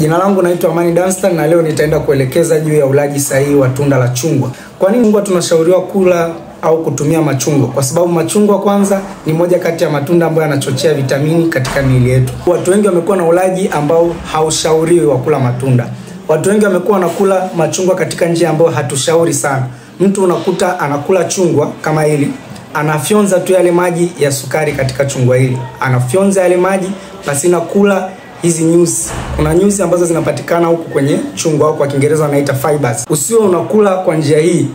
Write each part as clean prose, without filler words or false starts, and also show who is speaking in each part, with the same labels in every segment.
Speaker 1: Jina langu naitwa Amani Dunstan na leo nitaenda kuelekeza juu ya ulaji sahihi wa tunda la chungwa. Kwa nini chungwa tunashauriwa kula au kutumia machungwa? Kwa sababu machungwa kwanza ni moja kati ya matunda ambayo yanachochea vitamini katika miili yetu. Watu wengi wamekuwa na ulaji ambao haushauriwi wa kula matunda. Watu wengi wamekuwa wanakula machungwa katika njia ambayo hatushauri sana. Mtu unakuta anakula chungwa kama hili, anafyonza tu yale maji ya sukari katika chungwa hili. Anafyonza yale maji pasina kula hizi nyuzi. Kuna nyuzi ambazo zinapatikana huku kwenye chungwa, au kwa Kiingereza wanaita fibers. Usiwe unakula kwa njia hii.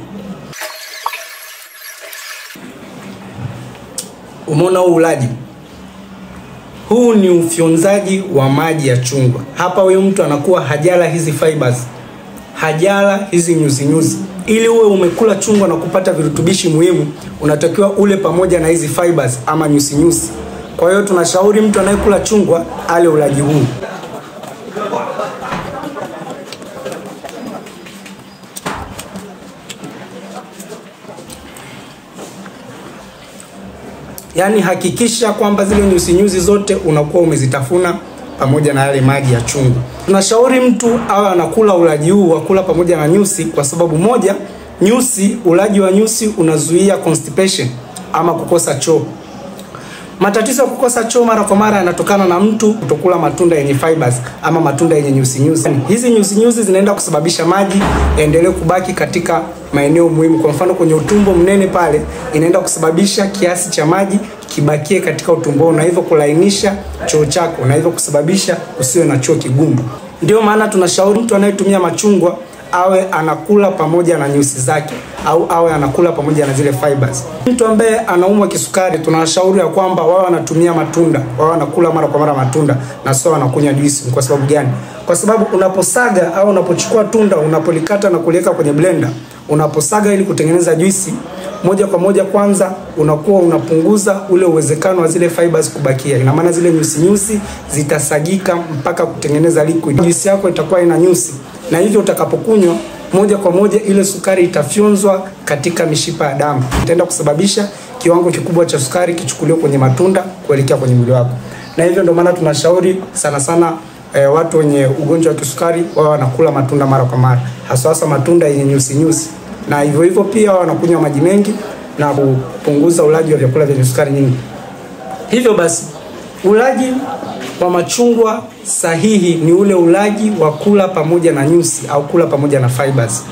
Speaker 1: Umeona huu ulaji? Huu ni ufyonzaji wa maji ya chungwa. Hapa huyu mtu anakuwa hajala hizi fibers, hajala hizi nyuzi. Ili uwe umekula chungwa na kupata virutubishi muhimu, unatakiwa ule pamoja na hizi fibers ama nyuzi. Kwa hiyo tunashauri mtu anayekula chungwa ale ulaji huu. Yaani hakikisha kwamba zile nyuzi zote unakuwa umezitafuna pamoja na yale maji ya chungwa. Tunashauri mtu awe anakula ulaji huu wa kula pamoja na nyuzi kwa sababu moja, ulaji wa nyuzi unazuia constipation ama kukosa choo. Matatizo ya kukosa choo mara kwa mara yanatokana na mtu kutokula matunda yenye fibers ama matunda yenye nyuzi. Hizi nyuzi zinaenda kusababisha maji yaendelee kubaki katika maeneo muhimu. Kwa mfano kwenye utumbo mnene pale, inaenda kusababisha kiasi cha maji kibakie katika utumbo na hivyo kulainisha choo chako na hivyo kusababisha usiwe na choo kigumu. Ndio maana tunashauri mtu anayetumia machungwa awe anakula pamoja na nyuzi zake au awe anakula pamoja na zile fibers. Mtu ambaye anaumwa kisukari tunashauri ya kwamba wao wanatumia matunda, wao wanakula mara kwa mara matunda na sio wanakunywa juice. Kwa sababu gani? Kwa sababu unaposaga au unapochukua tunda, unapolikata na kuliweka kwenye blender, unaposaga ili kutengeneza juice, moja kwa moja kwanza unakuwa unapunguza ule uwezekano wa zile fibers kubakia. Ina maana zile nyuzi zitasagika mpaka kutengeneza liquid. Juice yako itakuwa ina nyuzi na hivyo utakapokunywa moja kwa moja ile sukari itafyonzwa katika mishipa ya damu. Itaenda kusababisha kiwango kikubwa cha sukari kichukuliwe kwenye matunda kuelekea kwenye mwili wako. Na hivyo ndio maana tunashauri sana watu wenye ugonjwa wa kisukari wao wanakula matunda mara kwa mara, hasa matunda yenye nyuzi. Na hivyo pia wanakunywa maji mengi na kupunguza ulaji wa vyakula vyenye sukari nyingi. Hivyo basi ulaji wa machungwa sahihi ni ule ulaji wa kula pamoja na nyuzi au kula pamoja na fibers.